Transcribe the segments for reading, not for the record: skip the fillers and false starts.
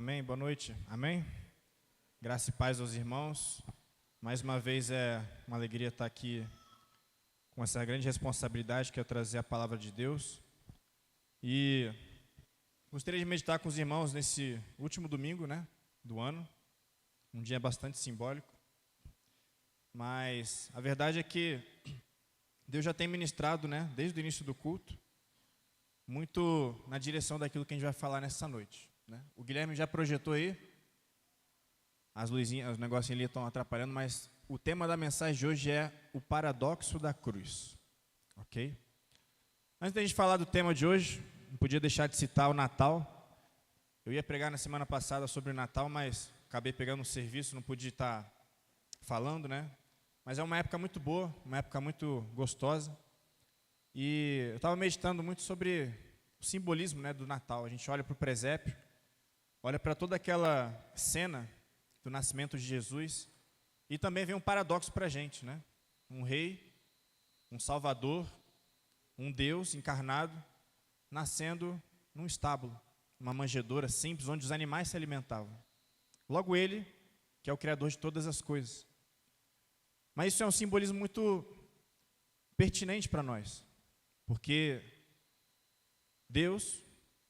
Amém, boa noite. Amém? Graça e paz aos irmãos. Mais uma vez é uma alegria estar aqui com essa grande responsabilidade que é trazer a palavra de Deus. E gostaria de meditar com os irmãos nesse último domingo, do ano. Um dia bastante simbólico. Mas a verdade é que Deus já tem ministrado, desde o início do culto, muito na direção daquilo que a gente vai falar nessa noite. O Guilherme já projetou aí, as luzinhas, os negocinhos ali estão atrapalhando, mas o tema da mensagem de hoje é o paradoxo da cruz, ok? Antes da gente falar do tema de hoje, não podia deixar de citar o Natal. Eu ia pregar na semana passada sobre o Natal, mas acabei pegando um serviço, não pude estar falando, Mas é uma época muito boa, uma época muito gostosa. E eu estava meditando muito sobre o simbolismo, do Natal. A gente olha para o presépio, olha para toda aquela cena do nascimento de Jesus, e também vem um paradoxo para a gente, Um rei, um salvador, um Deus encarnado, nascendo num estábulo, uma manjedoura simples, onde os animais se alimentavam. Logo ele, que é o Criador de todas as coisas. Mas isso é um simbolismo muito pertinente para nós, porque Deus,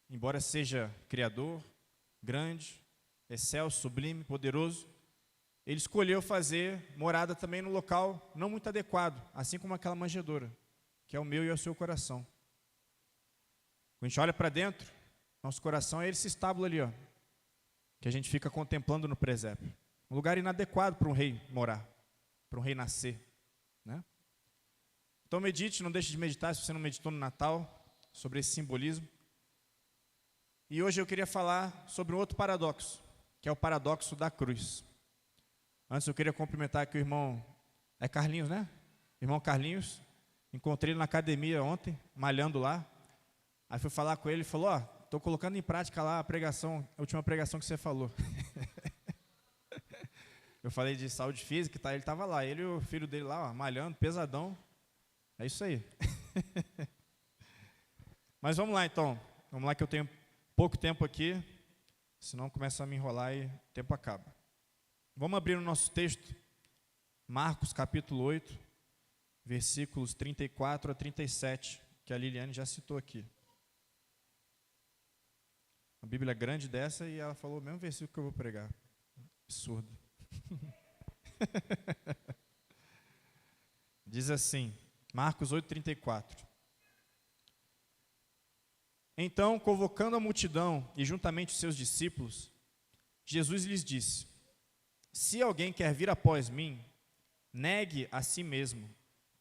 embora seja Criador, grande, excelso, sublime, poderoso, Ele escolheu fazer morada também no local não muito adequado, assim como aquela manjedoura, que é o meu e é o seu coração. Quando a gente olha para dentro, nosso coração é esse estábulo ali, que a gente fica contemplando no presépio. Um lugar inadequado para um rei morar, para um rei nascer, Então medite, não deixe de meditar, se você não meditou no Natal, sobre esse simbolismo. E hoje eu queria falar sobre um outro paradoxo, que é o paradoxo da cruz. Antes eu queria cumprimentar aqui o irmão, é Carlinhos, Irmão Carlinhos, encontrei ele na academia ontem, malhando lá. Aí fui falar com ele, ele falou, estou colocando em prática lá a última pregação que você falou. Eu falei de saúde física, ele estava lá, ele e o filho dele lá, malhando, pesadão. É isso aí. Mas vamos lá então, vamos lá que eu tenho pouco tempo aqui, senão começa a me enrolar e o tempo acaba. Vamos abrir o nosso texto, Marcos capítulo 8, versículos 34 a 37, que a Liliane já citou aqui. Uma Bíblia grande dessa e ela falou o mesmo versículo que eu vou pregar. Absurdo. Diz assim, Marcos 8, 34. Então, convocando a multidão e juntamente os seus discípulos, Jesus lhes disse: se alguém quer vir após mim, negue a si mesmo,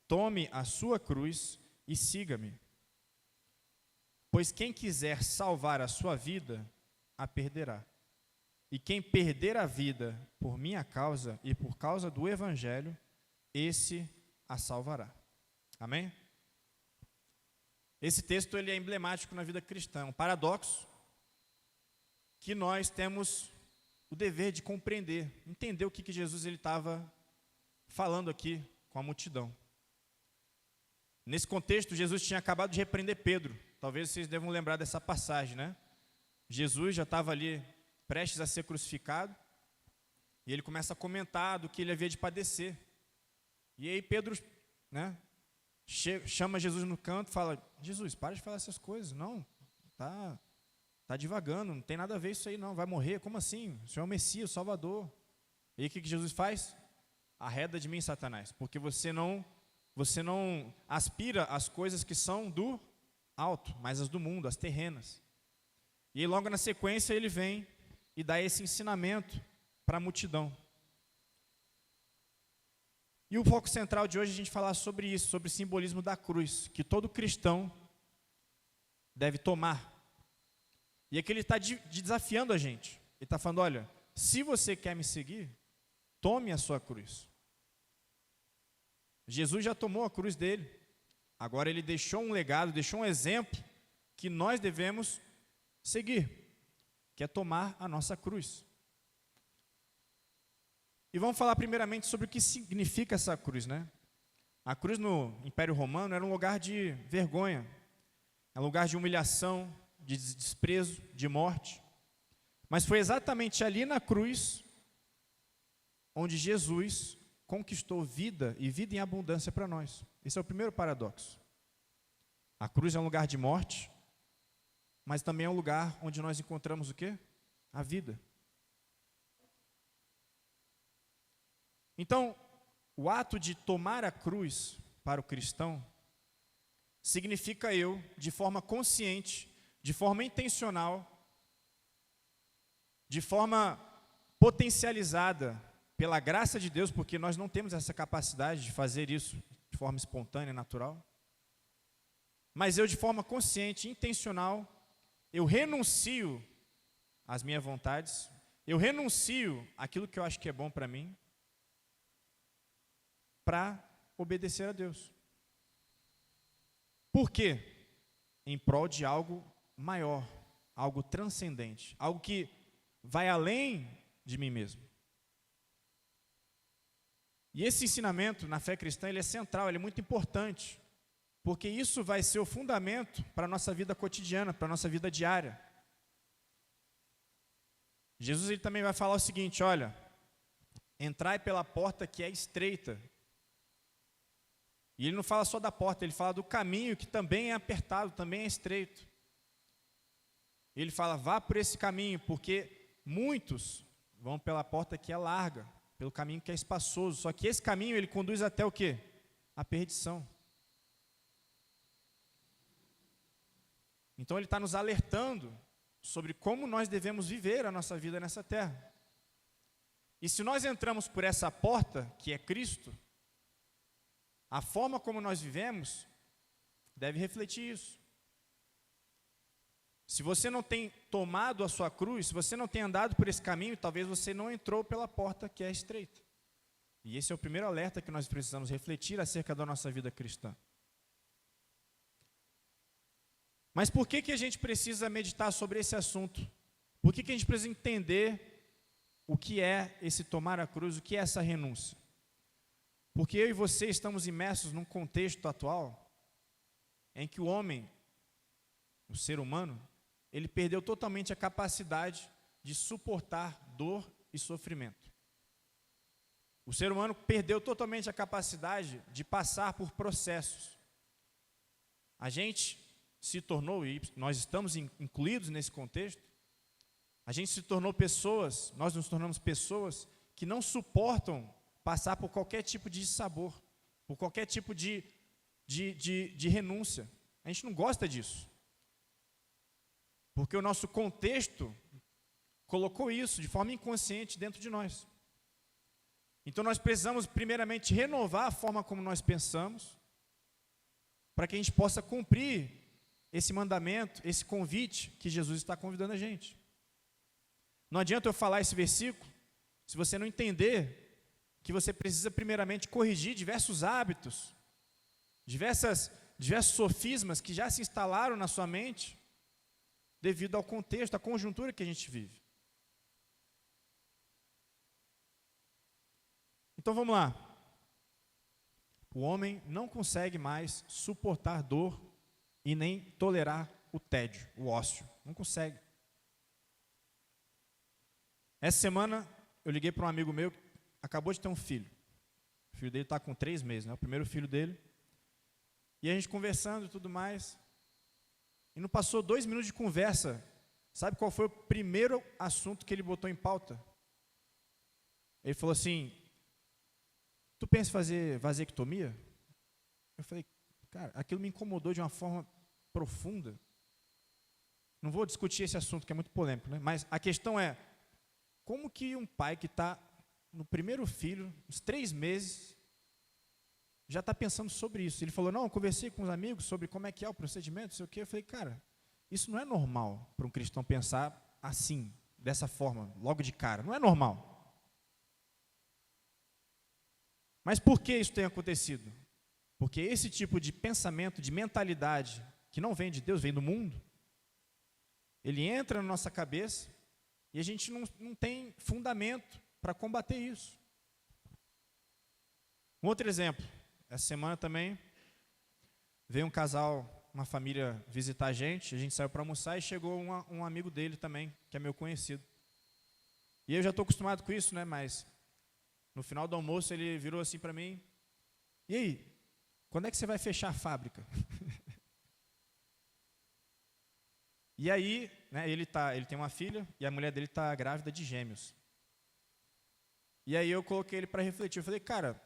tome a sua cruz e siga-me. Pois quem quiser salvar a sua vida, a perderá. E quem perder a vida por minha causa e por causa do Evangelho, esse a salvará. Amém? Esse texto ele é emblemático na vida cristã, um paradoxo que nós temos o dever de compreender, entender o que Jesus estava falando aqui com a multidão. Nesse contexto, Jesus tinha acabado de repreender Pedro. Talvez vocês devam lembrar dessa passagem, Jesus já estava ali prestes a ser crucificado e ele começa a comentar do que ele havia de padecer. E aí Pedro, chama Jesus no canto e fala: Jesus, para de falar essas coisas, não, tá divagando, não tem nada a ver isso aí não, vai morrer, como assim? O Senhor é o Messias, o Salvador. E aí o que Jesus faz? Arreda de mim, Satanás, porque você não aspira às coisas que são do alto, mas as do mundo, as terrenas. E aí logo na sequência ele vem e dá esse ensinamento para a multidão. E o foco central de hoje é a gente falar sobre isso, sobre o simbolismo da cruz, que todo cristão deve tomar. E aqui ele está desafiando a gente. Ele está falando, olha, se você quer me seguir, tome a sua cruz. Jesus já tomou a cruz dele. Agora ele deixou um legado, deixou um exemplo que nós devemos seguir, que é tomar a nossa cruz. E vamos falar primeiramente sobre o que significa essa cruz, A cruz no Império Romano era um lugar de vergonha, é um lugar de humilhação, de desprezo, de morte. Mas foi exatamente ali na cruz onde Jesus conquistou vida e vida em abundância para nós. Esse é o primeiro paradoxo. A cruz é um lugar de morte, mas também é um lugar onde nós encontramos o quê? A vida. Então, o ato de tomar a cruz para o cristão significa eu, de forma consciente, de forma intencional, de forma potencializada pela graça de Deus, porque nós não temos essa capacidade de fazer isso de forma espontânea, natural. Mas eu, de forma consciente, intencional, eu renuncio às minhas vontades, eu renuncio àquilo que eu acho que é bom para mim, para obedecer a Deus. Por quê? Em prol de algo maior, algo transcendente, algo que vai além de mim mesmo. E esse ensinamento na fé cristã, ele é central, ele é muito importante, porque isso vai ser o fundamento para a nossa vida cotidiana, para a nossa vida diária. Jesus ele também vai falar o seguinte, olha, entrai pela porta que é estreita. E ele não fala só da porta, ele fala do caminho que também é apertado, também é estreito. Ele fala, vá por esse caminho, porque muitos vão pela porta que é larga, pelo caminho que é espaçoso. Só que esse caminho, ele conduz até o quê? A perdição. Então ele está nos alertando sobre como nós devemos viver a nossa vida nessa terra. E se nós entramos por essa porta, que é Cristo, a forma como nós vivemos deve refletir isso. Se você não tem tomado a sua cruz, se você não tem andado por esse caminho, talvez você não entrou pela porta que é estreita. E esse é o primeiro alerta que nós precisamos refletir acerca da nossa vida cristã. Mas por que a gente precisa meditar sobre esse assunto? Por que a gente precisa entender o que é esse tomar a cruz, o que é essa renúncia? Porque eu e você estamos imersos num contexto atual em que o homem, o ser humano, ele perdeu totalmente a capacidade de suportar dor e sofrimento. O ser humano perdeu totalmente a capacidade de passar por processos. A gente se tornou, e nós estamos incluídos nesse contexto, a gente se tornou pessoas, nós nos tornamos pessoas que não suportam passar por qualquer tipo de sabor, por qualquer tipo de renúncia. A gente não gosta disso. Porque o nosso contexto colocou isso de forma inconsciente dentro de nós. Então nós precisamos primeiramente renovar a forma como nós pensamos, para que a gente possa cumprir esse mandamento, esse convite que Jesus está convidando a gente. Não adianta eu falar esse versículo, se você não entender que você precisa primeiramente corrigir diversos hábitos, diversos sofismas que já se instalaram na sua mente, devido ao contexto, à conjuntura que a gente vive. Então vamos lá. O homem não consegue mais suportar dor e nem tolerar o tédio, o ócio. Não consegue. Essa semana eu liguei para um amigo meu que acabou de ter um filho. O filho dele está com 3 meses, né? O primeiro filho dele. E a gente conversando e tudo mais. E não passou 2 minutos de conversa. Sabe qual foi o primeiro assunto que ele botou em pauta? Ele falou assim, tu pensa em fazer vasectomia? Eu falei, cara, aquilo me incomodou de uma forma profunda. Não vou discutir esse assunto que é muito polêmico, né? Mas a questão é, como que um pai que está no primeiro filho, uns 3 meses, já está pensando sobre isso? Ele falou, não, eu conversei com os amigos sobre como é que é o procedimento, não sei o quê. Eu falei, cara, isso não é normal para um cristão pensar assim, dessa forma, logo de cara. Não é normal. Mas por que isso tem acontecido? Porque esse tipo de pensamento, de mentalidade, que não vem de Deus, vem do mundo, ele entra na nossa cabeça e a gente não tem fundamento para combater isso. Um outro exemplo, essa semana também veio um casal, uma família visitar a gente saiu para almoçar e chegou um amigo dele também, que é meu conhecido. E eu já estou acostumado com isso, né? Mas no final do almoço ele virou assim para mim: e aí, quando é que você vai fechar a fábrica? E aí, né, ele tem uma filha e a mulher dele está grávida de gêmeos. E aí eu coloquei ele para refletir. Eu falei: cara,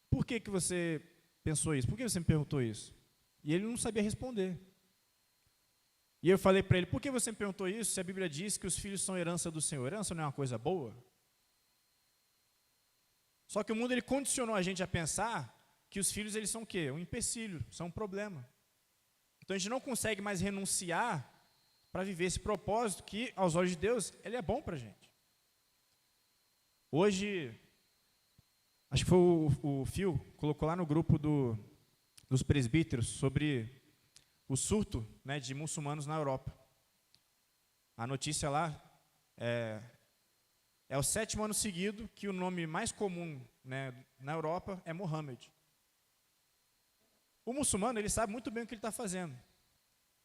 por que você pensou isso? Por que você me perguntou isso? E ele não sabia responder. E eu falei para ele: por que você me perguntou isso se a Bíblia diz que os filhos são herança do Senhor? Herança não é uma coisa boa? Só que o mundo ele condicionou a gente a pensar que os filhos eles são o quê? Um empecilho, são um problema. Então a gente não consegue mais renunciar para viver esse propósito que, aos olhos de Deus, ele é bom para a gente. Hoje, acho que foi o Phil, colocou lá no grupo dos presbíteros sobre o surto, né, de muçulmanos na Europa. A notícia lá é o 7º ano seguido que o nome mais comum, né, na Europa é Mohammed. O muçulmano, ele sabe muito bem o que ele está fazendo.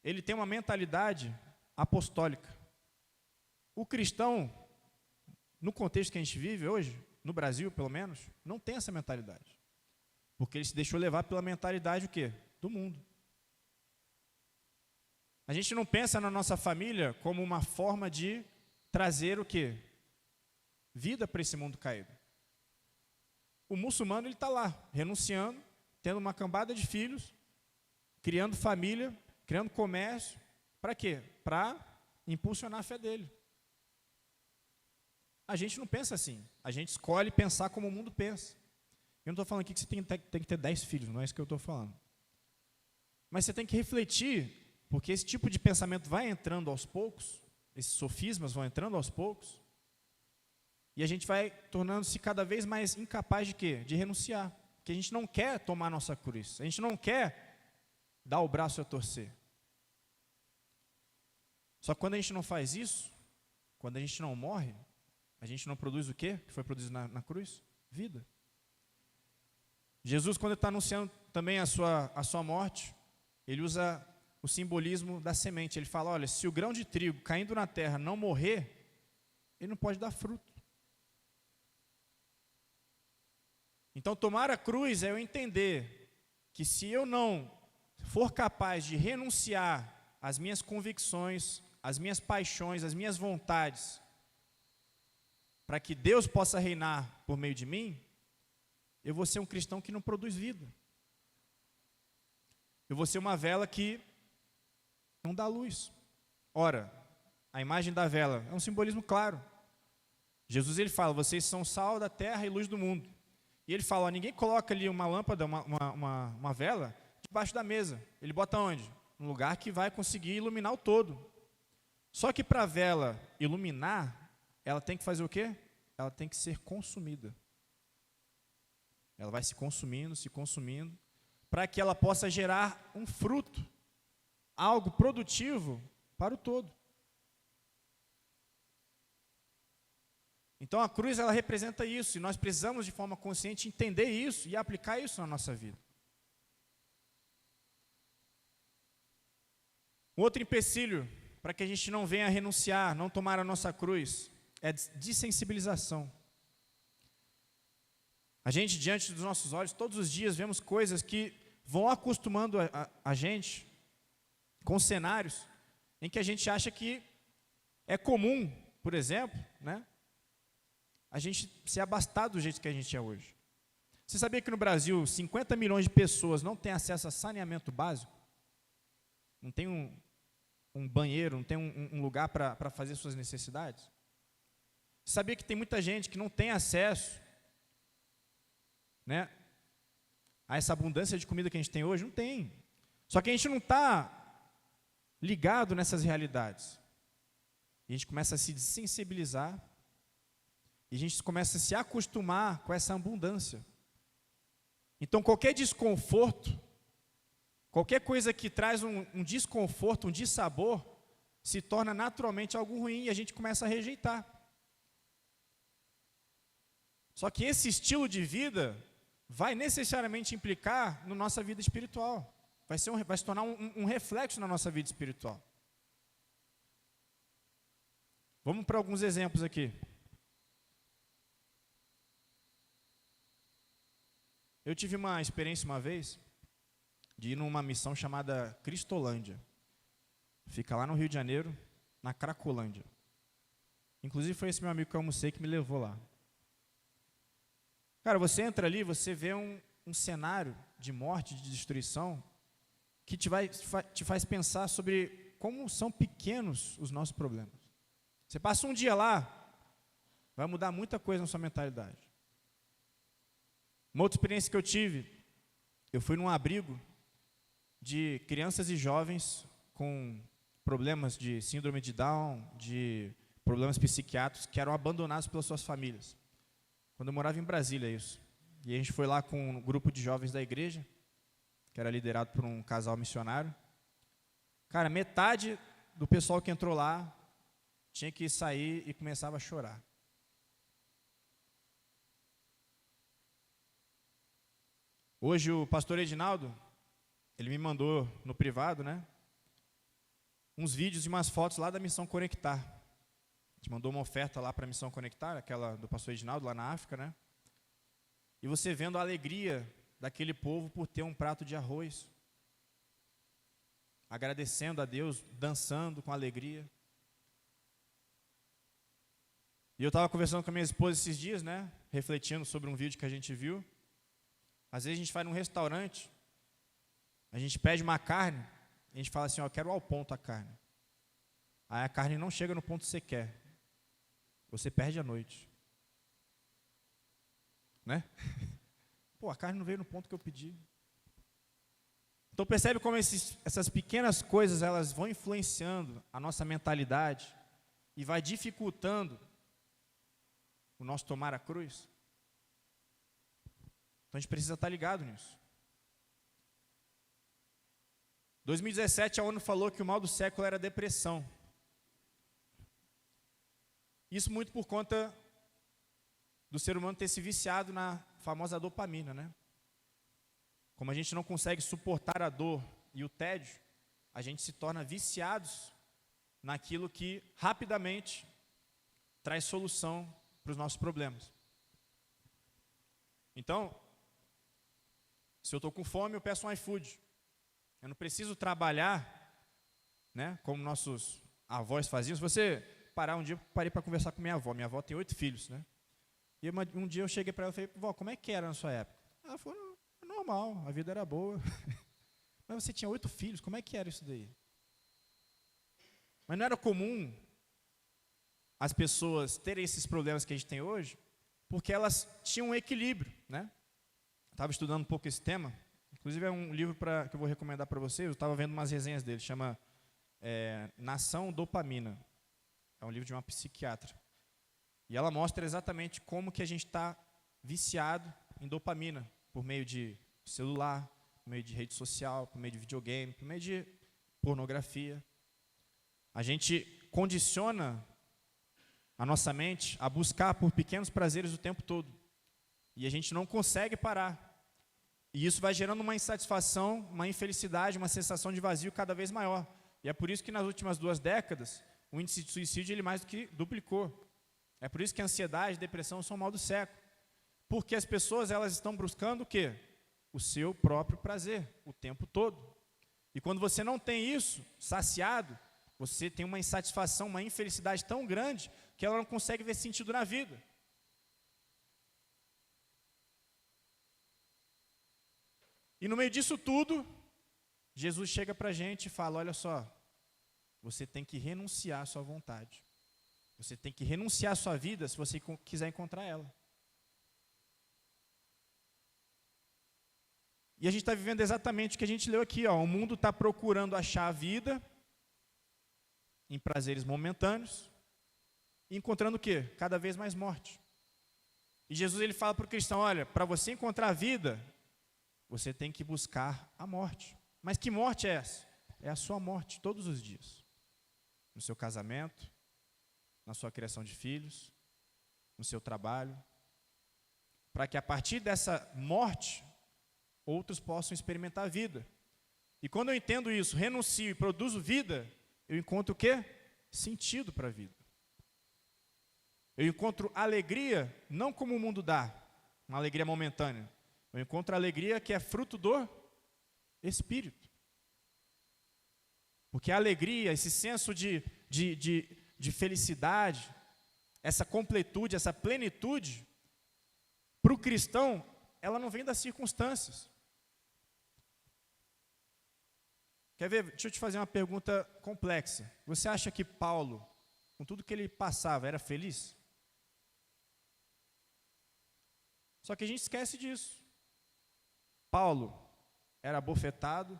Ele tem uma mentalidade apostólica. O cristão, no contexto que a gente vive hoje, no Brasil pelo menos, não tem essa mentalidade. Porque ele se deixou levar pela mentalidade o quê? Do mundo. A gente não pensa na nossa família como uma forma de trazer o quê? Vida para esse mundo caído. O muçulmano, ele está lá, renunciando, tendo uma cambada de filhos, criando família, criando comércio, para quê? Para impulsionar a fé dele. A gente não pensa assim, a gente escolhe pensar como o mundo pensa. Eu não estou falando aqui que você tem que ter 10 filhos, não é isso que eu estou falando. Mas você tem que refletir, porque esse tipo de pensamento vai entrando aos poucos, esses sofismas vão entrando aos poucos, e a gente vai tornando-se cada vez mais incapaz de quê? De renunciar. Porque a gente não quer tomar a nossa cruz, a gente não quer dar o braço a torcer. Só que quando a gente não faz isso, quando a gente não morre, a gente não produz o quê? Que foi produzido na cruz? Vida. Jesus, quando ele está anunciando também a sua morte, ele usa o simbolismo da semente. Ele fala: olha, se o grão de trigo caindo na terra não morrer, ele não pode dar fruto. Então, tomar a cruz é eu entender que se eu não for capaz de renunciar às minhas convicções, às minhas paixões, às minhas vontades, para que Deus possa reinar por meio de mim, eu vou ser um cristão que não produz vida. Eu vou ser uma vela que não dá luz. Ora, a imagem da vela é um simbolismo claro. Jesus ele fala: vocês são sal da terra e luz do mundo. E ele fala: ó, ninguém coloca ali uma lâmpada, uma vela, debaixo da mesa. Ele bota onde? Um lugar que vai conseguir iluminar o todo. Só que para a vela iluminar, ela tem que fazer o quê? Ela tem que ser consumida. Ela vai se consumindo, para que ela possa gerar um fruto, algo produtivo para o todo. Então a cruz ela representa isso, e nós precisamos de forma consciente entender isso e aplicar isso na nossa vida. Um outro empecilho para que a gente não venha renunciar, não tomar a nossa cruz, é dessensibilização. A gente, diante dos nossos olhos, todos os dias vemos coisas que vão acostumando a gente com cenários em que a gente acha que é comum, por exemplo, né, a gente se abastar do jeito que a gente é hoje. Você sabia que no Brasil 50 milhões de pessoas não têm acesso a saneamento básico? Não tem um banheiro, não tem um lugar para fazer suas necessidades? Você sabia que tem muita gente que não tem acesso, né, a essa abundância de comida que a gente tem hoje? Não tem. Só que a gente não está ligado nessas realidades. E a gente começa a se desensibilizar, e a gente começa a se acostumar com essa abundância. Então, qualquer desconforto, qualquer coisa que traz um desconforto, um dissabor, se torna naturalmente algo ruim e a gente começa a rejeitar. Só que esse estilo de vida vai necessariamente implicar na nossa vida espiritual. Vai se tornar um reflexo na nossa vida espiritual. Vamos para alguns exemplos aqui. Eu tive uma experiência uma vez de ir numa missão chamada Cristolândia. Fica lá no Rio de Janeiro, na Cracolândia. Inclusive foi esse meu amigo que eu almocei que me levou lá. Cara, você entra ali, você vê um cenário de morte, de destruição, que te faz pensar sobre como são pequenos os nossos problemas. Você passa um dia lá, vai mudar muita coisa na sua mentalidade. Uma outra experiência que eu tive, eu fui num abrigo de crianças e jovens com problemas de síndrome de Down, de problemas psiquiátricos, que eram abandonados pelas suas famílias. Quando eu morava em Brasília, isso. E a gente foi lá com um grupo de jovens da igreja, que era liderado por um casal missionário. Cara, metade do pessoal que entrou lá tinha que sair e começava a chorar. Hoje o pastor Edinaldo, ele me mandou no privado, né, uns vídeos e umas fotos lá da Missão Conectar. A gente mandou uma oferta lá para a Missão Conectar, aquela do pastor Edinaldo lá na África, né? E você vendo a alegria daquele povo por ter um prato de arroz, agradecendo a Deus, dançando com alegria. E eu estava conversando com a minha esposa esses dias, né, refletindo sobre um vídeo que a gente viu. Às vezes a gente vai num restaurante, a gente pede uma carne, a gente fala assim, ó, eu quero ao ponto a carne. Aí a carne não chega no ponto que você quer. Você perde a noite. Né? Pô, a carne não veio no ponto que eu pedi. Então percebe como essas pequenas coisas, elas vão influenciando a nossa mentalidade e vai dificultando o nosso tomar a cruz. Então a gente precisa estar ligado nisso. 2017 a ONU falou que o mal do século era a depressão. Isso muito por conta do ser humano ter se viciado na famosa dopamina, né? Como a gente não consegue suportar a dor e o tédio, a gente se torna viciados naquilo que rapidamente traz solução para os nossos problemas. Então, se eu estou com fome, eu peço um iFood. Eu não preciso trabalhar, né, como nossos avós faziam. Se você parar um dia, eu parei para conversar com minha avó. Minha avó tem 8 filhos, né? E um dia eu cheguei para ela e falei, vó, como é que era na sua época? Ela falou, normal, a vida era boa. Mas você tinha 8 filhos, como é que era isso daí? Mas não era comum as pessoas terem esses problemas que a gente tem hoje, porque elas tinham um equilíbrio, né? Estava estudando um pouco esse tema, inclusive é um livro que eu vou recomendar para vocês, eu estava vendo umas resenhas dele, chama Nação Dopamina, é um livro de uma psiquiatra, e ela mostra exatamente como que a gente está viciado em dopamina, por meio de celular, por meio de rede social, por meio de videogame, por meio de pornografia. A gente condiciona a nossa mente a buscar por pequenos prazeres o tempo todo, e a gente não consegue parar. E isso vai gerando uma insatisfação, uma infelicidade, uma sensação de vazio cada vez maior. E é por isso que nas últimas 2 décadas, o índice de suicídio ele mais do que duplicou. É por isso que a ansiedade e a depressão são o mal do século. Porque as pessoas elas estão buscando o quê? O seu próprio prazer, o tempo todo. E quando você não tem isso saciado, você tem uma insatisfação, uma infelicidade tão grande, que ela não consegue ver sentido na vida. E no meio disso tudo, Jesus chega para a gente e fala, olha só, você tem que renunciar à sua vontade. Você tem que renunciar à sua vida se você quiser encontrar ela. E a gente está vivendo exatamente o que a gente leu aqui, ó. O mundo está procurando achar a vida em prazeres momentâneos e encontrando o quê? Cada vez mais morte. E Jesus ele fala para o cristão, olha, para você encontrar a vida, você tem que buscar a morte. Mas que morte é essa? É a sua morte todos os dias. No seu casamento, na sua criação de filhos, no seu trabalho. Para que a partir dessa morte, outros possam experimentar a vida. E quando eu entendo isso, renuncio e produzo vida, eu encontro o quê? Sentido para a vida. Eu encontro alegria não como o mundo dá, uma alegria momentânea. Eu encontro alegria que é fruto do Espírito. Porque a alegria, esse senso de felicidade, essa completude, essa plenitude, para o cristão, ela não vem das circunstâncias. Quer ver? Deixa eu te fazer uma pergunta complexa. Você acha que Paulo, com tudo que ele passava, era feliz? Só que a gente esquece disso. Paulo era bofetado,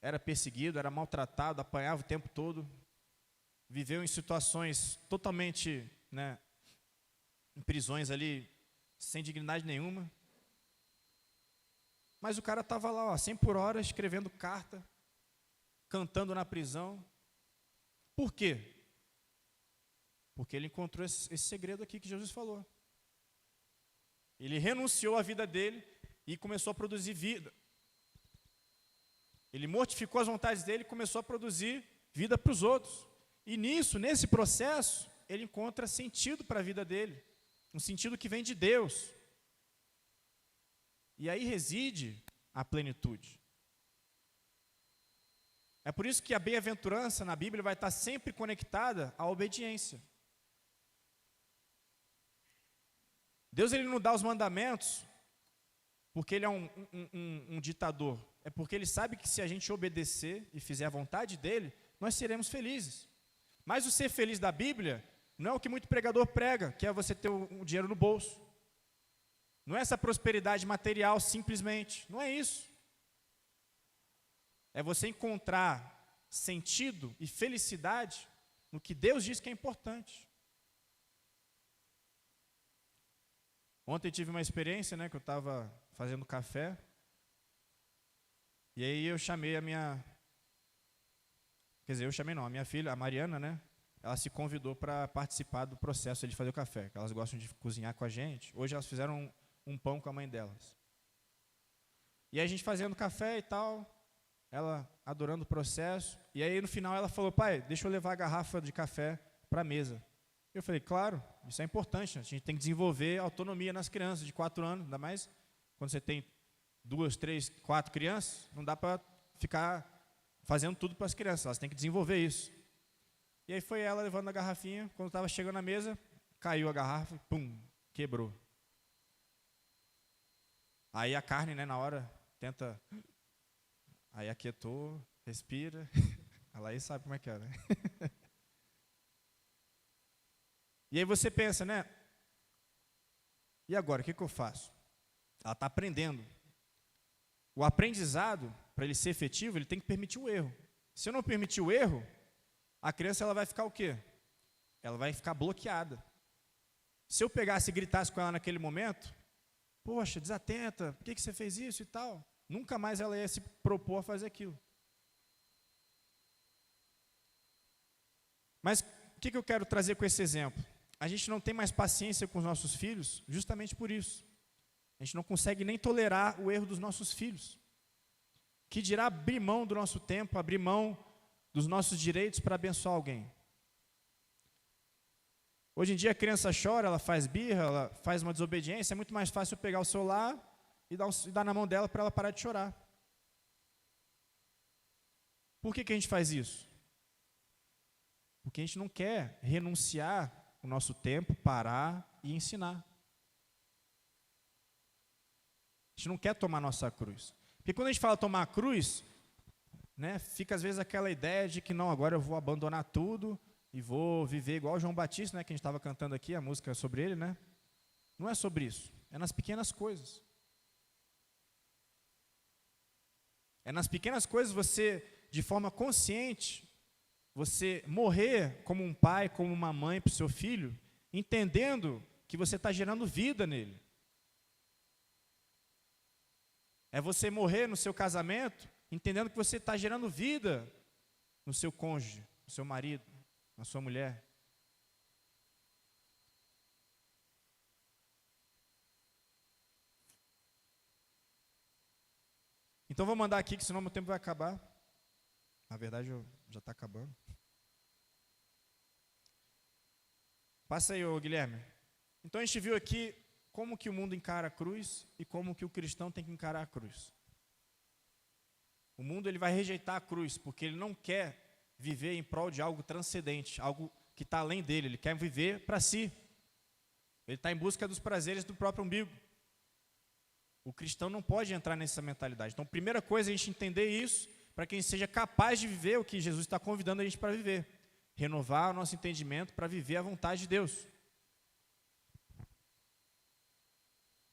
era perseguido, era maltratado, apanhava o tempo todo, viveu em situações totalmente, em prisões ali, sem dignidade nenhuma. Mas o cara estava lá, 100 por hora, escrevendo carta, cantando na prisão. Por quê? Porque ele encontrou esse segredo aqui que Jesus falou. Ele renunciou à vida dele e começou a produzir vida. Ele mortificou as vontades dele e começou a produzir vida para os outros. E nesse processo, ele encontra sentido para a vida dele. Um sentido que vem de Deus. E aí reside a plenitude. É por isso que a bem-aventurança na Bíblia vai estar sempre conectada à obediência. Deus ele não dá os mandamentos porque ele é um ditador. É porque ele sabe que se a gente obedecer e fizer a vontade dele, nós seremos felizes. Mas o ser feliz da Bíblia não é o que muito pregador prega, que é você ter um dinheiro no bolso. Não é essa prosperidade material simplesmente. Não é isso. É você encontrar sentido e felicidade no que Deus diz que é importante. Ontem tive uma experiência, que eu estava fazendo café. E aí eu chamei a minha... Quer dizer, a minha filha, a Mariana, ela se convidou para participar do processo de fazer o café, que elas gostam de cozinhar com a gente. Hoje elas fizeram um pão com a mãe delas. E aí a gente fazendo café e tal, ela adorando o processo. E aí no final ela falou, pai, deixa eu levar a garrafa de café para a mesa. Eu falei, claro, isso é importante, a gente tem que desenvolver autonomia nas crianças de 4 anos, ainda mais quando você tem 2, 3, 4 crianças, não dá para ficar fazendo tudo para as crianças, elas têm que desenvolver isso. E aí foi ela levando a garrafinha, quando estava chegando na mesa, caiu a garrafa, pum, quebrou. Aí a carne, na hora, tenta, aí aquietou, respira, ela aí sabe como é que é, E aí você pensa, e agora, o que eu faço? Ela está aprendendo. O aprendizado, para ele ser efetivo, ele tem que permitir o erro. Se eu não permitir o erro, a criança ela vai ficar o quê? Ela vai ficar bloqueada. Se eu pegasse e gritasse com ela naquele momento, poxa, desatenta, por que você fez isso e tal? Nunca mais ela ia se propor a fazer aquilo. Mas o que eu quero trazer com esse exemplo? A gente não tem mais paciência com os nossos filhos justamente por isso. A gente não consegue nem tolerar o erro dos nossos filhos. Que dirá abrir mão do nosso tempo, abrir mão dos nossos direitos para abençoar alguém. Hoje em dia a criança chora, ela faz birra, ela faz uma desobediência, é muito mais fácil eu pegar o celular e dar na mão dela para ela parar de chorar. Por que a gente faz isso? Porque a gente não quer renunciar o nosso tempo, parar e ensinar. A gente não quer tomar nossa cruz. Porque quando a gente fala tomar a cruz, fica às vezes aquela ideia de que não, agora eu vou abandonar tudo e vou viver igual o João Batista, que a gente estava cantando aqui, a música sobre ele, Não é sobre isso, é nas pequenas coisas. É nas pequenas coisas você, de forma consciente, você morrer como um pai, como uma mãe para o seu filho, entendendo que você está gerando vida nele. É você morrer no seu casamento, entendendo que você está gerando vida no seu cônjuge, no seu marido, na sua mulher. Então vou mandar aqui, que senão meu tempo vai acabar. Na verdade, já está acabando. Passa aí, ô Guilherme. Então a gente viu aqui como que o mundo encara a cruz e como que o cristão tem que encarar a cruz. O mundo ele vai rejeitar a cruz porque ele não quer viver em prol de algo transcendente, algo que está além dele. Ele quer viver para si. Ele está em busca dos prazeres do próprio umbigo. O cristão não pode entrar nessa mentalidade. Então, primeira coisa é a gente entender isso, para que a gente seja capaz de viver o que Jesus está convidando a gente para viver. Renovar o nosso entendimento para viver a vontade de Deus.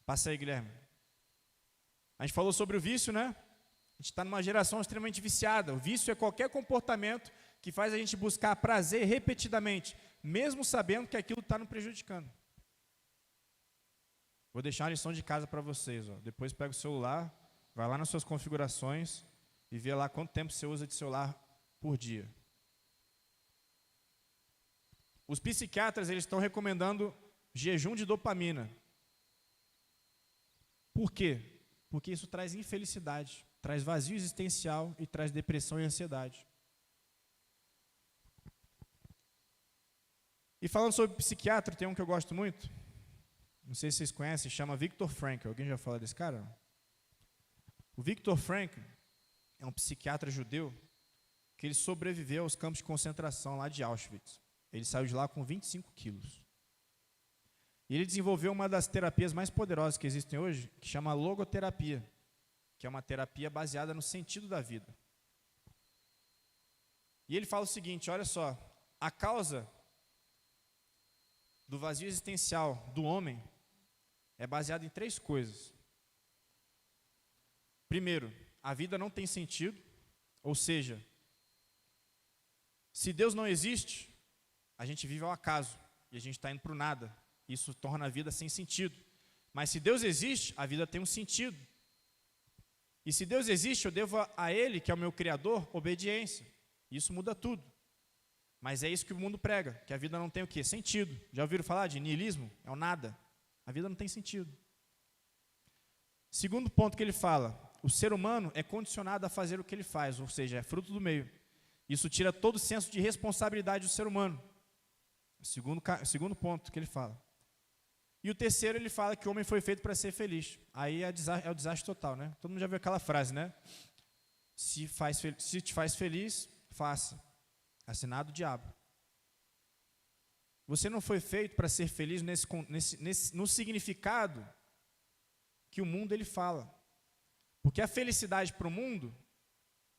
Passa aí, Guilherme. A gente falou sobre o vício, né? A gente está numa geração extremamente viciada. O vício é qualquer comportamento que faz a gente buscar prazer repetidamente, mesmo sabendo que aquilo está nos prejudicando. Vou deixar uma lição de casa para vocês. Ó. Depois pega o celular, vai lá nas suas configurações e vê lá quanto tempo você usa de celular por dia. Os psiquiatras eles estão recomendando jejum de dopamina. Por quê? Porque isso traz infelicidade, traz vazio existencial e traz depressão e ansiedade. E falando sobre psiquiatra, tem um que eu gosto muito. Não sei se vocês conhecem, chama Viktor Frankl. Alguém já falou desse cara? O Viktor Frankl é um psiquiatra judeu que ele sobreviveu aos campos de concentração lá de Auschwitz. Ele saiu de lá com 25 quilos. E ele desenvolveu uma das terapias mais poderosas que existem hoje, que chama logoterapia, que é uma terapia baseada no sentido da vida. E ele fala o seguinte, olha só, a causa do vazio existencial do homem é baseada em 3 coisas. Primeiro, a vida não tem sentido, ou seja, se Deus não existe, a gente vive ao acaso e a gente está indo para o nada. Isso torna a vida sem sentido. Mas se Deus existe, a vida tem um sentido. E se Deus existe, eu devo a Ele, que é o meu Criador, obediência. Isso muda tudo. Mas é isso que o mundo prega, que a vida não tem o quê? Sentido. Já ouviram falar de niilismo? É o nada. A vida não tem sentido. Segundo ponto que ele fala, o ser humano é condicionado a fazer o que ele faz, ou seja, é fruto do meio. Isso tira todo o senso de responsabilidade do ser humano. Segundo ponto que ele fala. E o terceiro, ele fala que o homem foi feito para ser feliz. Aí é o desastre total, né? Todo mundo já viu aquela frase, né? Se te faz feliz, faça. Assinado o diabo. Você não foi feito para ser feliz no significado que o mundo ele fala. Porque a felicidade para o mundo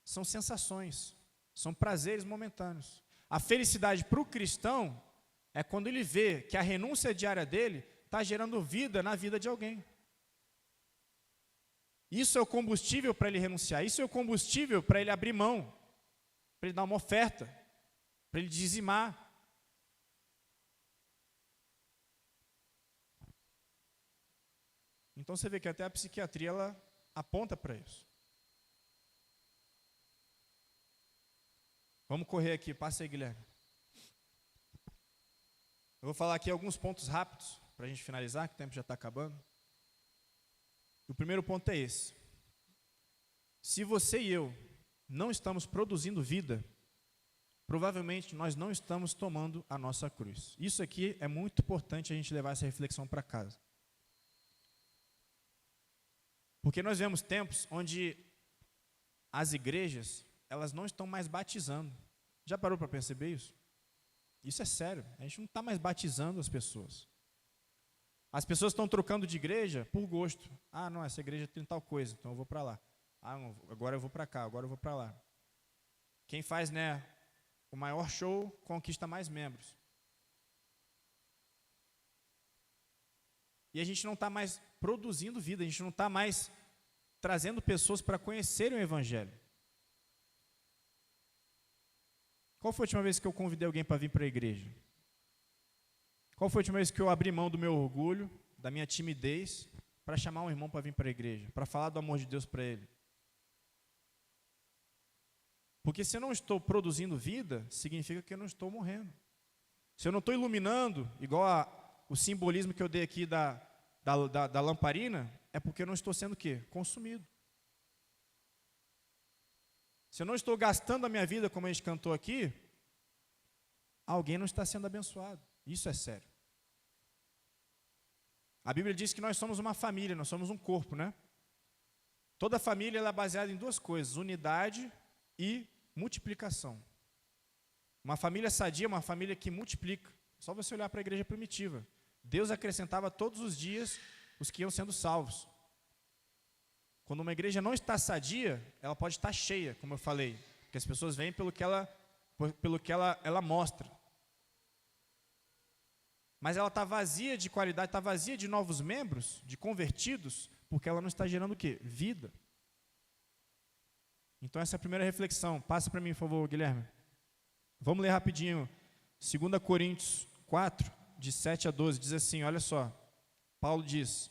são sensações, são prazeres momentâneos. A felicidade para o cristão é quando ele vê que a renúncia diária dele está gerando vida na vida de alguém. Isso é o combustível para ele renunciar, isso é o combustível para ele abrir mão, para ele dar uma oferta, para ele dizimar. Então você vê que até a psiquiatria ela aponta para isso. Vamos correr aqui, passa aí, Guilherme. Eu vou falar aqui alguns pontos rápidos para a gente finalizar, que o tempo já está acabando. O primeiro ponto é esse. Se você e eu não estamos produzindo vida, provavelmente nós não estamos tomando a nossa cruz. Isso aqui é muito importante a gente levar essa reflexão para casa. Porque nós vemos tempos onde as igrejas, elas não estão mais batizando. Já parou para perceber isso? Isso é sério, a gente não está mais batizando as pessoas. As pessoas estão trocando de igreja por gosto. Ah, não, essa igreja tem tal coisa, então eu vou para lá. Ah, não, agora eu vou para cá, agora eu vou para lá. Quem faz, né, o maior show conquista mais membros. E a gente não está mais produzindo vida, a gente não está mais trazendo pessoas para conhecerem o Evangelho. Qual foi a última vez que eu convidei alguém para vir para a igreja? Qual foi a última vez que eu abri mão do meu orgulho, da minha timidez, para chamar um irmão para vir para a igreja, para falar do amor de Deus para ele? Porque se eu não estou produzindo vida, significa que eu não estou morrendo. Se eu não estou iluminando, igual o simbolismo que eu dei aqui da lamparina, é porque eu não estou sendo o quê? Consumido. Se eu não estou gastando a minha vida, como a gente cantou aqui, alguém não está sendo abençoado. Isso é sério. A Bíblia diz que nós somos uma família, nós somos um corpo, né? Toda família ela é baseada em duas coisas, unidade e multiplicação. Uma família sadia é uma família que multiplica. Só você olhar para a igreja primitiva. Deus acrescentava todos os dias os que iam sendo salvos. Quando uma igreja não está sadia, ela pode estar cheia, como eu falei. Porque as pessoas vêm pelo que ela mostra. Mas ela está vazia de qualidade, está vazia de novos membros, de convertidos, porque ela não está gerando o quê? Vida. Então essa é a primeira reflexão. Passa para mim, por favor, Guilherme. Vamos ler rapidinho. 2 Coríntios 4, de 7 a 12, diz assim, olha só. Paulo diz: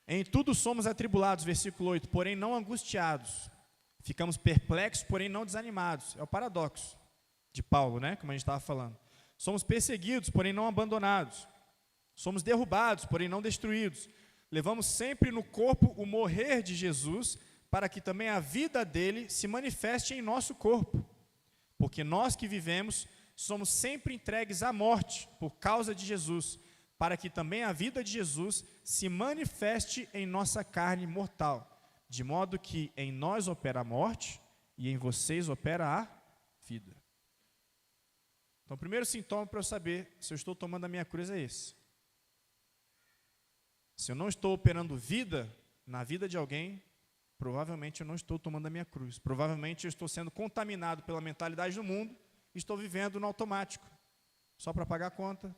em tudo somos atribulados, versículo 8, porém não angustiados. Ficamos perplexos, porém não desanimados. É o paradoxo de Paulo, né? Como a gente estava falando. Somos perseguidos, porém não abandonados. Somos derrubados, porém não destruídos. Levamos sempre no corpo o morrer de Jesus, para que também a vida dele se manifeste em nosso corpo. Porque nós que vivemos, somos sempre entregues à morte, por causa de Jesus, para que também a vida de Jesus se manifeste em nossa carne mortal, de modo que em nós opera a morte, e em vocês opera a vida. Então, o primeiro sintoma para eu saber se eu estou tomando a minha cruz é esse. Se eu não estou operando vida na vida de alguém, provavelmente eu não estou tomando a minha cruz. Provavelmente eu estou sendo contaminado pela mentalidade do mundo e estou vivendo no automático. Só para pagar a conta,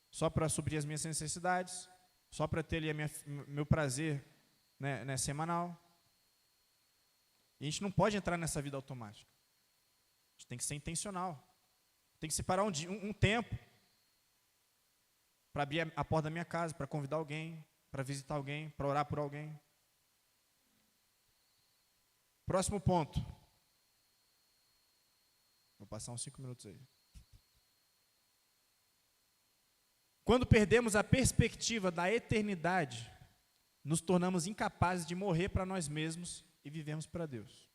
só para suprir as minhas necessidades, só para ter ali meu prazer, né, semanal. E a gente não pode entrar nessa vida automática. A gente tem que ser intencional. Tem que separar um tempo para abrir a porta da minha casa, para convidar alguém, para visitar alguém, para orar por alguém. Próximo ponto. Vou passar uns 5 minutos aí. Quando perdemos a perspectiva da eternidade, nos tornamos incapazes de morrer para nós mesmos e vivemos para Deus.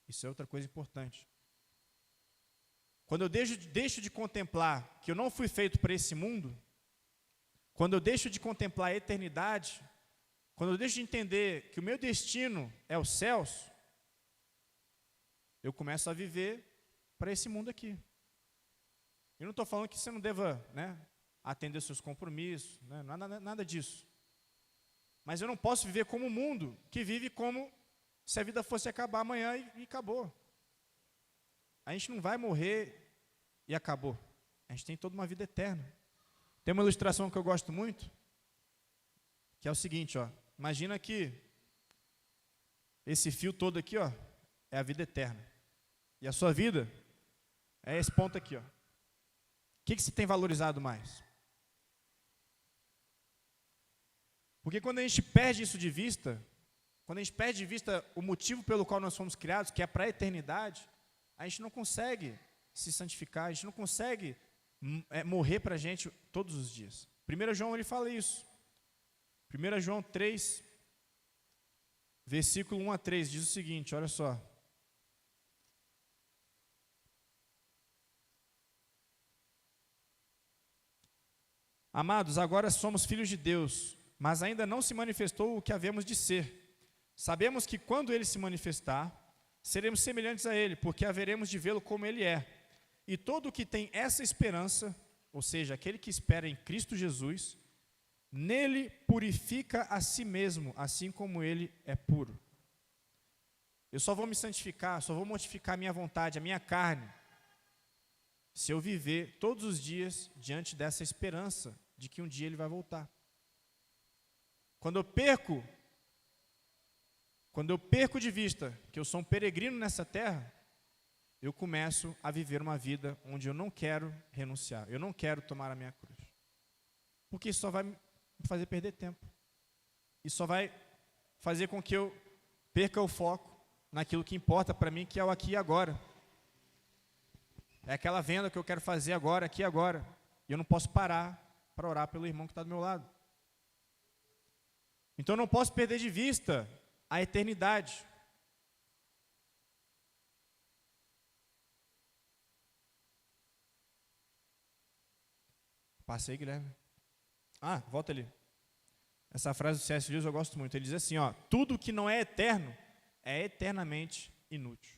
Isso é outra coisa importante. Quando eu deixo de contemplar que eu não fui feito para esse mundo, quando eu deixo de contemplar a eternidade, quando eu deixo de entender que o meu destino é os céus, eu começo a viver para esse mundo aqui. Eu não estou falando que você não deva, né, atender seus compromissos, né, nada disso. Mas eu não posso viver como o mundo, que vive como se a vida fosse acabar amanhã e acabou. A gente não vai morrer e acabou. A gente tem toda uma vida eterna. Tem uma ilustração que eu gosto muito, que é o seguinte, ó. Imagina que esse fio todo aqui, ó, é a vida eterna. E a sua vida é esse ponto aqui, ó. O que você tem valorizado mais? Porque quando a gente perde isso de vista, quando a gente perde de vista o motivo pelo qual nós fomos criados, que é para a eternidade, a gente não consegue se santificar, a gente não consegue morrer para a gente todos os dias. 1 João ele fala isso. 1 João 3, versículo 1 a 3, diz o seguinte, olha só. Amados, agora somos filhos de Deus, mas ainda não se manifestou o que havemos de ser. Sabemos que quando Ele se manifestar, seremos semelhantes a Ele, porque haveremos de vê-lo como Ele é. E todo o que tem essa esperança, ou seja, aquele que espera em Cristo Jesus, nele purifica a si mesmo, assim como Ele é puro. Eu só vou me santificar, só vou mortificar a minha vontade, a minha carne, se eu viver todos os dias diante dessa esperança de que um dia Ele vai voltar. Quando eu perco de vista que eu sou um peregrino nessa terra, eu começo a viver uma vida onde eu não quero renunciar, eu não quero tomar a minha cruz. Porque isso só vai me fazer perder tempo. Isso só vai fazer com que eu perca o foco naquilo que importa para mim, que é o aqui e agora. É aquela venda que eu quero fazer agora, aqui e agora. E eu não posso parar para orar pelo irmão que está do meu lado. Então eu não posso perder de vista a eternidade. Passei, Guilherme. Volta ali. Essa frase do C.S. Lewis eu gosto muito. Ele diz assim, tudo que não é eterno é eternamente inútil.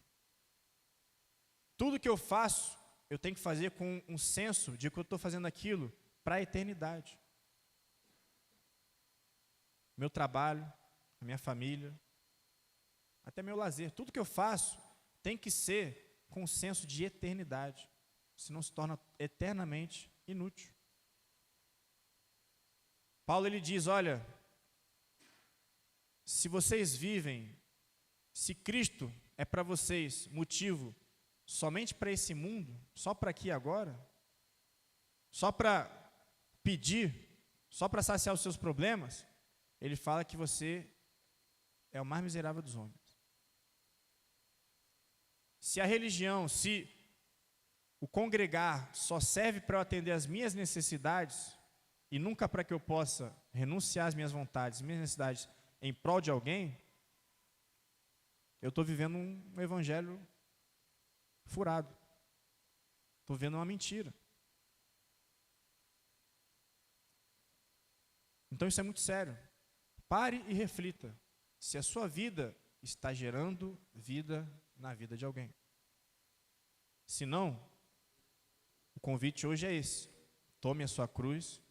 Tudo que eu faço, eu tenho que fazer com um senso de que eu estou fazendo aquilo para a eternidade. Meu trabalho, a minha família, até meu lazer, tudo que eu faço tem que ser com um senso de eternidade, senão se torna eternamente inútil. Paulo ele diz, olha, se vocês vivem, se Cristo é para vocês motivo somente para esse mundo, só para aqui e agora, só para pedir, só para saciar os seus problemas, ele fala que você é o mais miserável dos homens. Se a religião, se o congregar só serve para eu atender às minhas necessidades e nunca para que eu possa renunciar às minhas vontades, minhas necessidades em prol de alguém, eu estou vivendo um evangelho furado. Estou vivendo uma mentira. Então isso é muito sério. Pare e reflita se a sua vida está gerando vida na vida de alguém. Se não, o convite hoje é esse. Tome a sua cruz,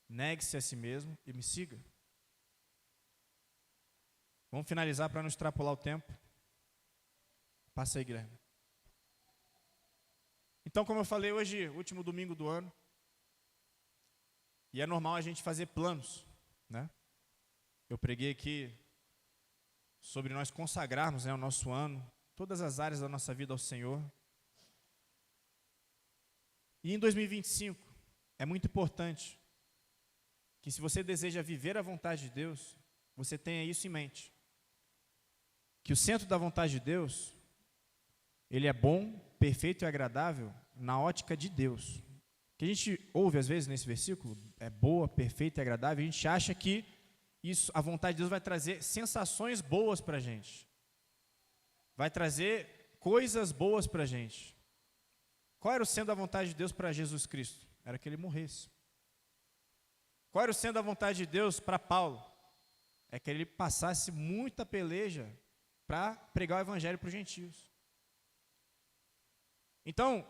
negue-se a si mesmo e me siga. Vamos finalizar para não extrapolar o tempo. Passa aí, Guilherme. Então, como eu falei, hoje, último domingo do ano, e é normal a gente fazer planos, né? Eu preguei aqui sobre nós consagrarmos, o nosso ano, todas as áreas da nossa vida ao Senhor. E em 2025, é muito importante que, se você deseja viver a vontade de Deus, você tenha isso em mente. Que o centro da vontade de Deus, ele é bom, perfeito e agradável na ótica de Deus. O que a gente ouve às vezes nesse versículo, é boa, perfeita e agradável, a gente acha que isso, a vontade de Deus vai trazer sensações boas para a gente. Vai trazer coisas boas para a gente. Qual era o centro da vontade de Deus para Jesus Cristo? Era que ele morresse. Qual era o centro da vontade de Deus para Paulo? É que ele passasse muita peleja para pregar o evangelho para os gentios. Então,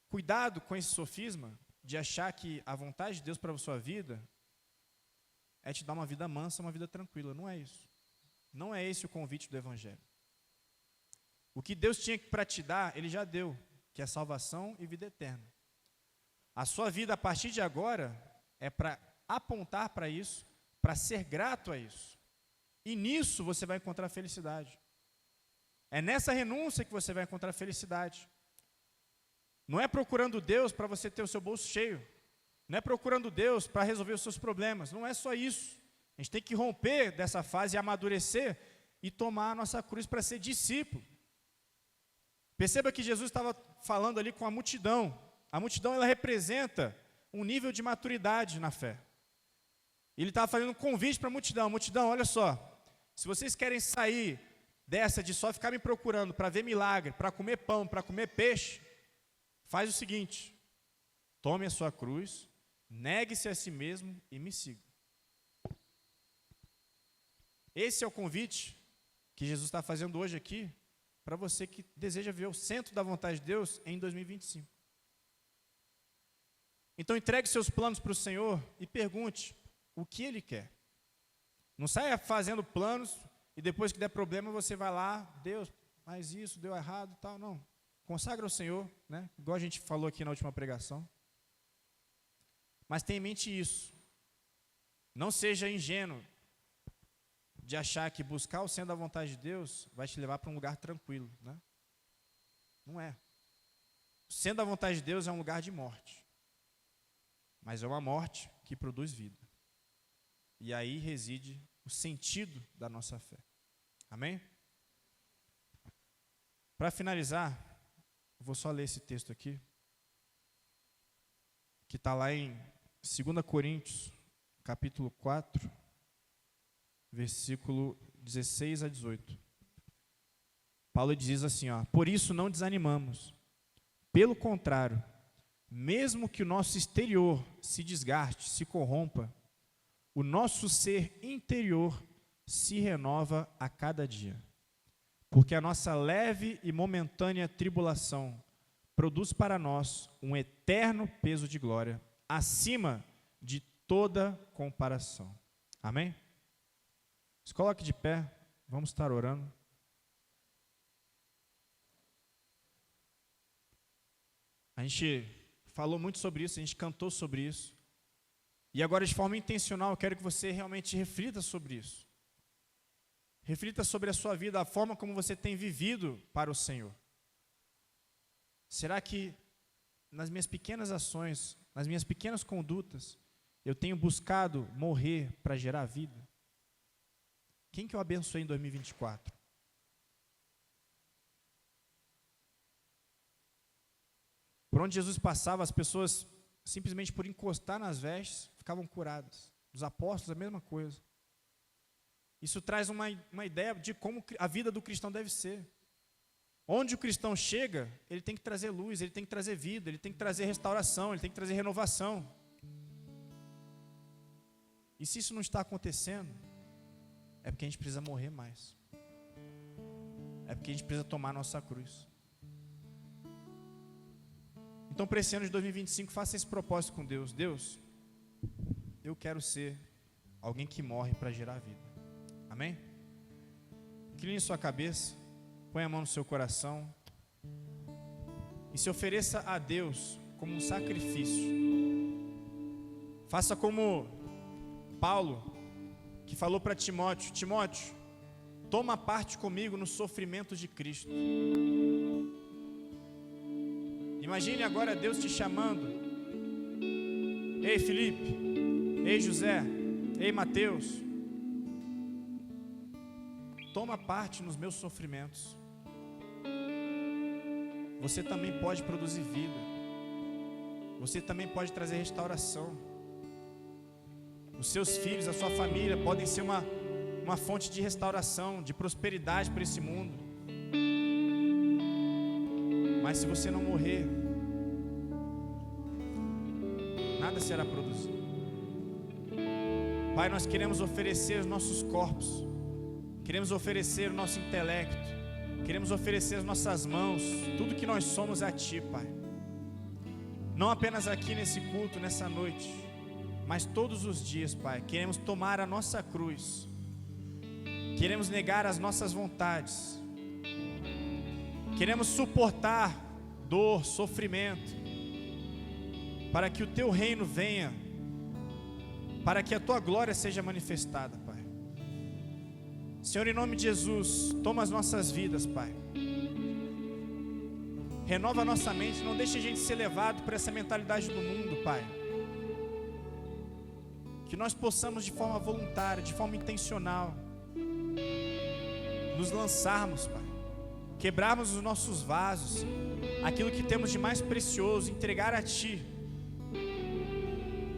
cuidado com esse sofisma de achar que a vontade de Deus para a sua vida é te dar uma vida mansa, uma vida tranquila. Não é isso. Não é esse o convite do evangelho. O que Deus tinha para te dar, ele já deu, que é salvação e vida eterna. A sua vida a partir de agora é para apontar para isso, para ser grato a isso. E nisso você vai encontrar felicidade. É nessa renúncia que você vai encontrar felicidade. Não é procurando Deus para você ter o seu bolso cheio. Não é procurando Deus para resolver os seus problemas. Não é só isso. A gente tem que romper dessa fase e amadurecer e tomar a nossa cruz para ser discípulo. Perceba que Jesus estava falando ali com a multidão. A multidão, ela representa um nível de maturidade na fé. Ele estava fazendo um convite para a multidão. Multidão, olha só, se vocês querem sair dessa de só ficar me procurando para ver milagre, para comer pão, para comer peixe, faz o seguinte: tome a sua cruz, negue-se a si mesmo e me siga. Esse é o convite que Jesus está fazendo hoje aqui, para você que deseja ver o centro da vontade de Deus em 2025. Então entregue seus planos para o Senhor e pergunte o que Ele quer. Não saia fazendo planos e depois que der problema você vai lá, Deus, mas isso deu errado e tal. Não, consagra ao Senhor, né? Igual a gente falou aqui na última pregação. Mas tenha em mente isso. Não seja ingênuo de achar que buscar o centro da vontade de Deus vai te levar para um lugar tranquilo, né? Não é. O centro da vontade de Deus é um lugar de morte. Mas é uma morte que produz vida. E aí reside o sentido da nossa fé. Amém? Para finalizar, eu vou só ler esse texto aqui, que está lá em 2 Coríntios, capítulo 4, versículo 16 a 18. Paulo diz assim, por isso não desanimamos. Pelo contrário, mesmo que o nosso exterior se desgaste, se corrompa, o nosso ser interior se renova a cada dia. Porque a nossa leve e momentânea tribulação produz para nós um eterno peso de glória, acima de toda comparação. Amém? Se coloque de pé, vamos estar orando. A gente falou muito sobre isso, a gente cantou sobre isso. E agora, de forma intencional, eu quero que você realmente reflita sobre isso. Reflita sobre a sua vida, a forma como você tem vivido para o Senhor. Será que nas minhas pequenas ações, nas minhas pequenas condutas, eu tenho buscado morrer para gerar vida? Quem que eu abençoei em 2024? Por onde Jesus passava, as pessoas, simplesmente por encostar nas vestes, ficavam curadas. Os apóstolos, a mesma coisa. Isso traz uma ideia de como a vida do cristão deve ser. Onde o cristão chega, ele tem que trazer luz, ele tem que trazer vida, ele tem que trazer restauração, ele tem que trazer renovação. E se isso não está acontecendo, é porque a gente precisa morrer mais. É porque a gente precisa tomar a nossa cruz. Então, para esse ano de 2025, faça esse propósito com Deus. Deus, eu quero ser alguém que morre para gerar vida. Amém? Incline sua cabeça, põe a mão no seu coração e se ofereça a Deus como um sacrifício. Faça como Paulo, que falou para Timóteo: Timóteo, toma parte comigo no sofrimento de Cristo. Imagine agora Deus te chamando: ei Felipe, ei José, ei Mateus, toma parte nos meus sofrimentos. Você também pode produzir vida. Você também pode trazer restauração. Os seus filhos, a sua família podem ser uma fonte de restauração, de prosperidade para esse mundo. Mas se você não morrer, nada será produzido. Pai, nós queremos oferecer os nossos corpos, queremos oferecer o nosso intelecto, queremos oferecer as nossas mãos, tudo que nós somos a Ti, Pai. Não apenas aqui nesse culto, nessa noite, mas todos os dias, Pai. Queremos tomar a nossa cruz, queremos negar as nossas vontades, queremos suportar dor, sofrimento, para que o Teu reino venha, para que a Tua glória seja manifestada, Pai. Senhor, em nome de Jesus, toma as nossas vidas, Pai. Renova a nossa mente, não deixe a gente ser levado por essa mentalidade do mundo, Pai. Que nós possamos de forma voluntária, de forma intencional, nos lançarmos, Pai. Quebrarmos os nossos vasos, aquilo que temos de mais precioso, entregar a Ti,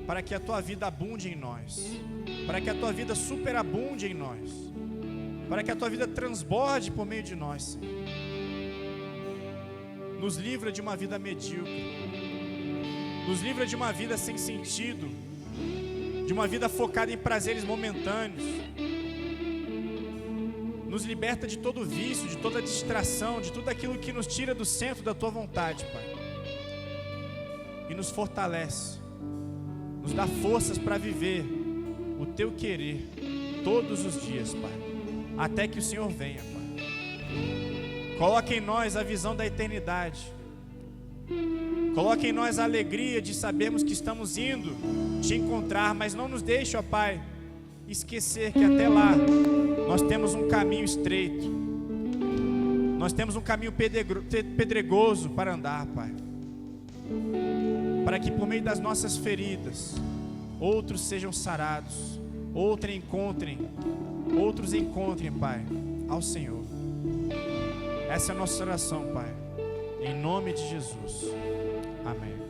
para que a Tua vida abunde em nós, para que a Tua vida superabunde em nós, para que a Tua vida transborde por meio de nós, Senhor. Nos livra de uma vida medíocre, nos livra de uma vida sem sentido, de uma vida focada em prazeres momentâneos. Nos liberta de todo vício, de toda distração, de tudo aquilo que nos tira do centro da Tua vontade, Pai. E nos fortalece, nos dá forças para viver o Teu querer todos os dias, Pai, até que o Senhor venha, Pai. Coloque em nós a visão da eternidade. Coloque em nós a alegria de sabermos que estamos indo Te encontrar, mas não nos deixe, ó Pai, esquecer que até lá nós temos um caminho estreito, nós temos um caminho pedregoso para andar, Pai, para que por meio das nossas feridas outros sejam sarados, outros encontrem, Pai, ao Senhor. Essa é a nossa oração, Pai, em nome de Jesus. Amém.